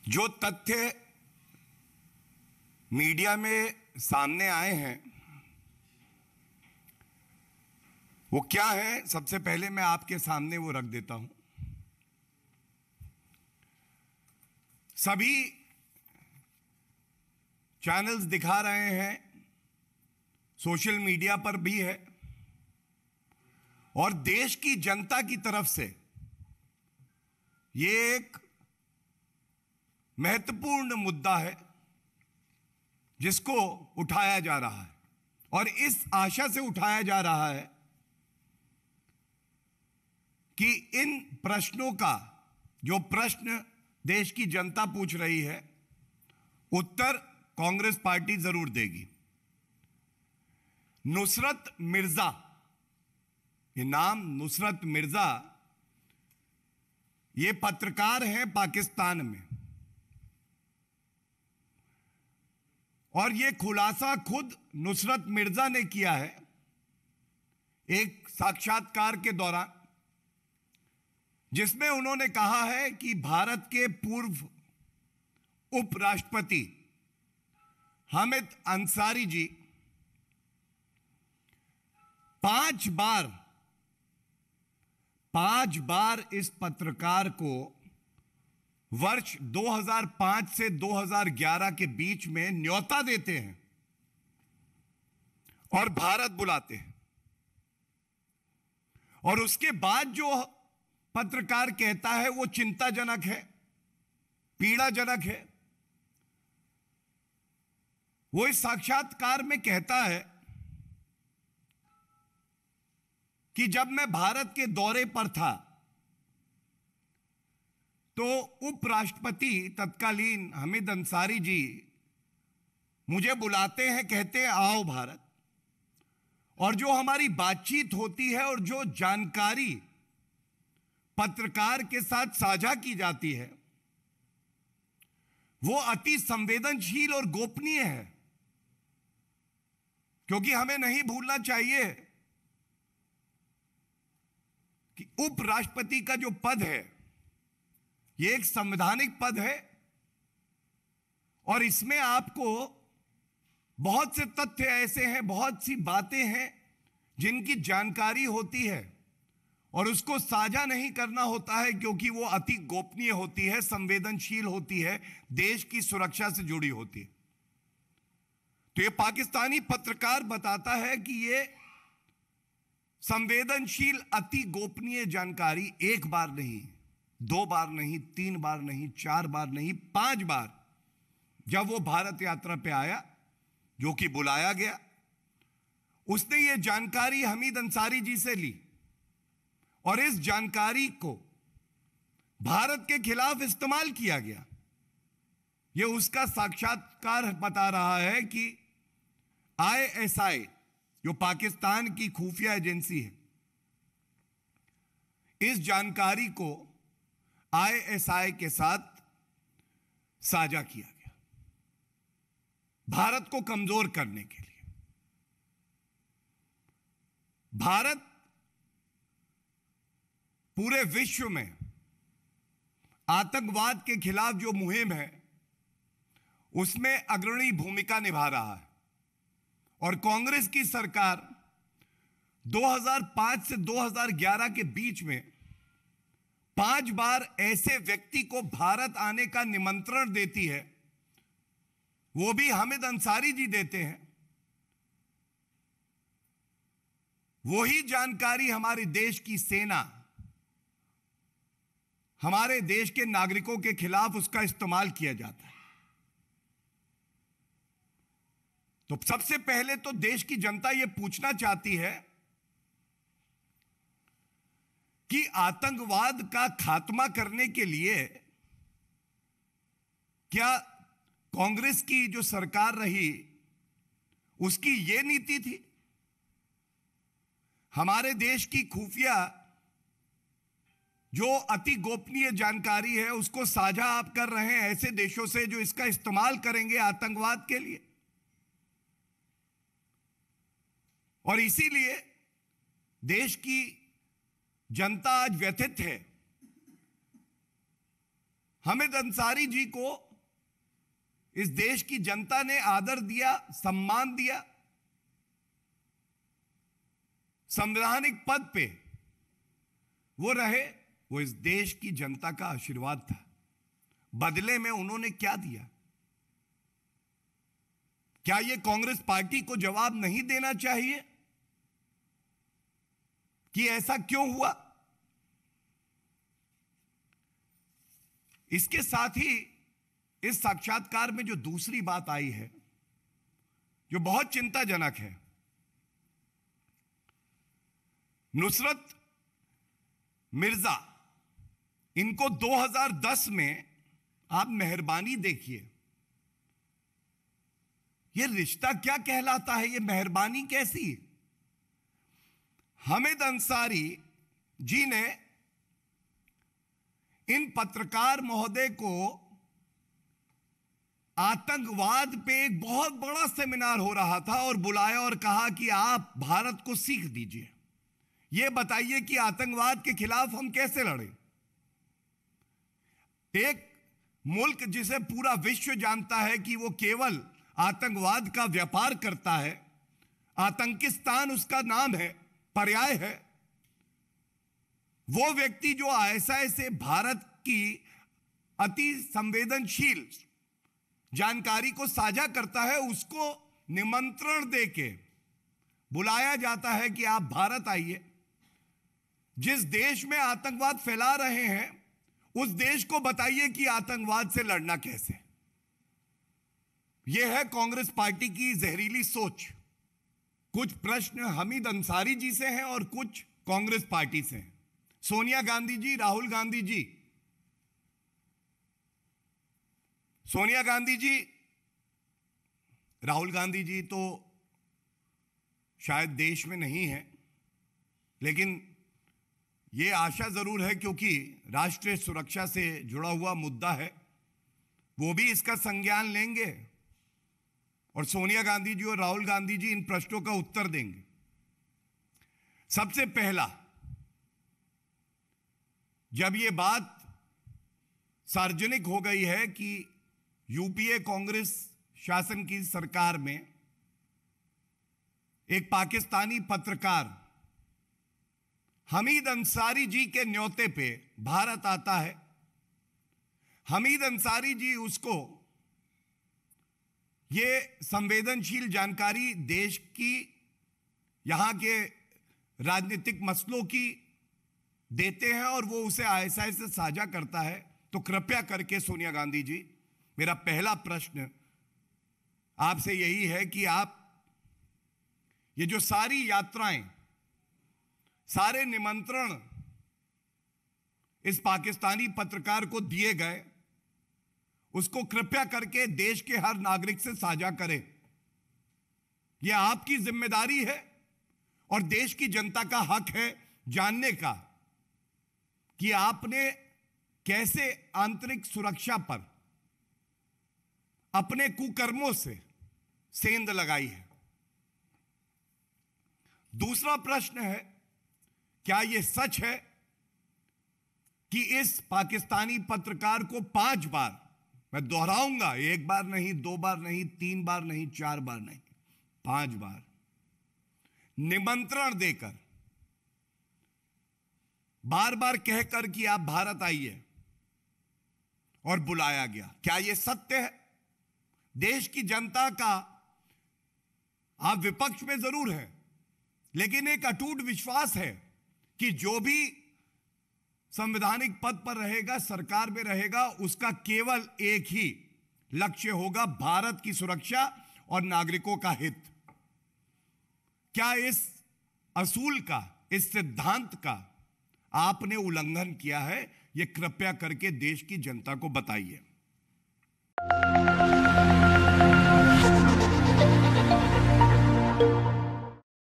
जो तथ्य मीडिया में सामने आए हैं वो क्या है, सबसे पहले मैं आपके सामने वो रख देता हूं। सभी चैनल्स दिखा रहे हैं, सोशल मीडिया पर भी है और देश की जनता की तरफ से ये एक महत्वपूर्ण मुद्दा है जिसको उठाया जा रहा है और इस आशा से उठाया जा रहा है कि इन प्रश्नों का, जो प्रश्न देश की जनता पूछ रही है, उत्तर कांग्रेस पार्टी जरूर देगी। नुसरत मिर्जा, ये नाम नुसरत मिर्जा, ये पत्रकार हैं पाकिस्तान में और ये खुलासा खुद नुसरत मिर्जा ने किया है एक साक्षात्कार के दौरान, जिसमें उन्होंने कहा है कि भारत के पूर्व उपराष्ट्रपति हामिद अंसारी जी 5 बार इस पत्रकार को वर्ष 2005 से 2011 के बीच में न्योता देते हैं और भारत बुलाते हैं और उसके बाद जो पत्रकार कहता है वो चिंताजनक है, पीड़ाजनक है। वो इस साक्षात्कार में कहता है कि जब मैं भारत के दौरे पर था तो उपराष्ट्रपति तत्कालीन हामिद अंसारी जी मुझे बुलाते हैं, कहते हैं आओ भारत, और जो हमारी बातचीत होती है और जो जानकारी पत्रकार के साथ साझा की जाती है वो अति संवेदनशील और गोपनीय है, क्योंकि हमें नहीं भूलना चाहिए कि उपराष्ट्रपति का जो पद है ये एक संवैधानिक पद है और इसमें आपको बहुत से तथ्य ऐसे हैं, बहुत सी बातें हैं जिनकी जानकारी होती है और उसको साझा नहीं करना होता है क्योंकि वो अति गोपनीय होती है, संवेदनशील होती है, देश की सुरक्षा से जुड़ी होती है। तो ये पाकिस्तानी पत्रकार बताता है कि ये संवेदनशील अति गोपनीय जानकारी 1 बार नहीं, 2 बार नहीं, 3 बार नहीं, 4 बार नहीं, 5 बार जब वो भारत यात्रा पे आया, जो कि बुलाया गया, उसने ये जानकारी हामिद अंसारी जी से ली और इस जानकारी को भारत के खिलाफ इस्तेमाल किया गया। ये उसका साक्षात्कार बता रहा है कि ISI, जो पाकिस्तान की खुफिया एजेंसी है, इस जानकारी को ISI के साथ साझा किया गया भारत को कमजोर करने के लिए। भारत पूरे विश्व में आतंकवाद के खिलाफ जो मुहिम है उसमें अग्रणी भूमिका निभा रहा है और कांग्रेस की सरकार 2005 से 2011 के बीच में 5 बार ऐसे व्यक्ति को भारत आने का निमंत्रण देती है, वो भी हामिद अंसारी जी देते हैं। वही जानकारी हमारे देश की सेना, हमारे देश के नागरिकों के खिलाफ उसका इस्तेमाल किया जाता है। तो सबसे पहले तो देश की जनता यह पूछना चाहती है कि आतंकवाद का खात्मा करने के लिए क्या कांग्रेस की जो सरकार रही उसकी यह नीति थी? हमारे देश की खुफिया जो अति गोपनीय जानकारी है उसको साझा आप कर रहे हैं ऐसे देशों से जो इसका इस्तेमाल करेंगे आतंकवाद के लिए। और इसीलिए देश की जनता आज व्यथित है। हामिद अंसारी जी को इस देश की जनता ने आदर दिया, सम्मान दिया, संवैधानिक पद पे वो रहे। वो इस देश की जनता का आशीर्वाद था। बदले में उन्होंने क्या दिया? क्या यह कांग्रेस पार्टी को जवाब नहीं देना चाहिए कि ऐसा क्यों हुआ? इसके साथ ही इस साक्षात्कार में जो दूसरी बात आई है, जो बहुत चिंताजनक है, नुसरत मिर्जा, इनको 2010 में, आप मेहरबानी देखिए, यह रिश्ता क्या कहलाता है? यह मेहरबानी कैसी? हामिद अंसारी जी ने इन पत्रकार महोदय को आतंकवाद पे एक बहुत बड़ा सेमिनार हो रहा था और बुलाया और कहा कि आप भारत को सीख दीजिए, यह बताइए कि आतंकवाद के खिलाफ हम कैसे लड़ें। एक मुल्क जिसे पूरा विश्व जानता है कि वो केवल आतंकवाद का व्यापार करता है, आतंकिस्तान उसका नाम है, पर्याय है, वो व्यक्ति जो आईएसआई से भारत की अति संवेदनशील जानकारी को साझा करता है, उसको निमंत्रण देके बुलाया जाता है कि आप भारत आइए। जिस देश में आतंकवाद फैला रहे हैं उस देश को बताइए कि आतंकवाद से लड़ना कैसे। यह है कांग्रेस पार्टी की जहरीली सोच। कुछ प्रश्न हामिद अंसारी जी से हैं और कुछ कांग्रेस पार्टी से हैं। सोनिया गांधी जी, राहुल गांधी जी, सोनिया गांधी जी, राहुल गांधी जी तो शायद देश में नहीं है, लेकिन यह आशा जरूर है क्योंकि राष्ट्रीय सुरक्षा से जुड़ा हुआ मुद्दा है, वो भी इसका संज्ञान लेंगे और सोनिया गांधी जी और राहुल गांधी जी इन प्रश्नों का उत्तर देंगे। सबसे पहला, जब यह बात सार्वजनिक हो गई है कि यूपीए कांग्रेस शासन की सरकार में एक पाकिस्तानी पत्रकार हामिद अंसारी जी के न्योते पे भारत आता है, हामिद अंसारी जी उसको ये संवेदनशील जानकारी देश की, यहां के राजनीतिक मसलों की देते हैं और वो उसे आईएसआई से साझा करता है। तो कृपया करके सोनिया गांधी जी, मेरा पहला प्रश्न आपसे यही है कि आप ये जो सारी यात्राएं, सारे निमंत्रण इस पाकिस्तानी पत्रकार को दिए गए, उसको कृपया करके देश के हर नागरिक से साझा करें। यह आपकी जिम्मेदारी है और देश की जनता का हक है जानने का कि आपने कैसे आंतरिक सुरक्षा पर अपने कुकर्मों से सेंध लगाई है। दूसरा प्रश्न है, क्या यह सच है कि इस पाकिस्तानी पत्रकार को 5 बार, मैं दोहराऊंगा, 1 बार नहीं, 2 बार नहीं, 3 बार नहीं, 4 बार नहीं, 5 बार निमंत्रण देकर, बार बार कहकर कि आप भारत आइए और बुलाया गया? क्या यह सत्य है? देश की जनता का, आप विपक्ष में जरूर है, लेकिन एक अटूट विश्वास है कि जो भी संवैधानिक पद पर रहेगा, सरकार में रहेगा, उसका केवल एक ही लक्ष्य होगा, भारत की सुरक्षा और नागरिकों का हित। क्या इस असूल का, इस सिद्धांत का आपने उल्लंघन किया है? यह कृपया करके देश की जनता को बताइए।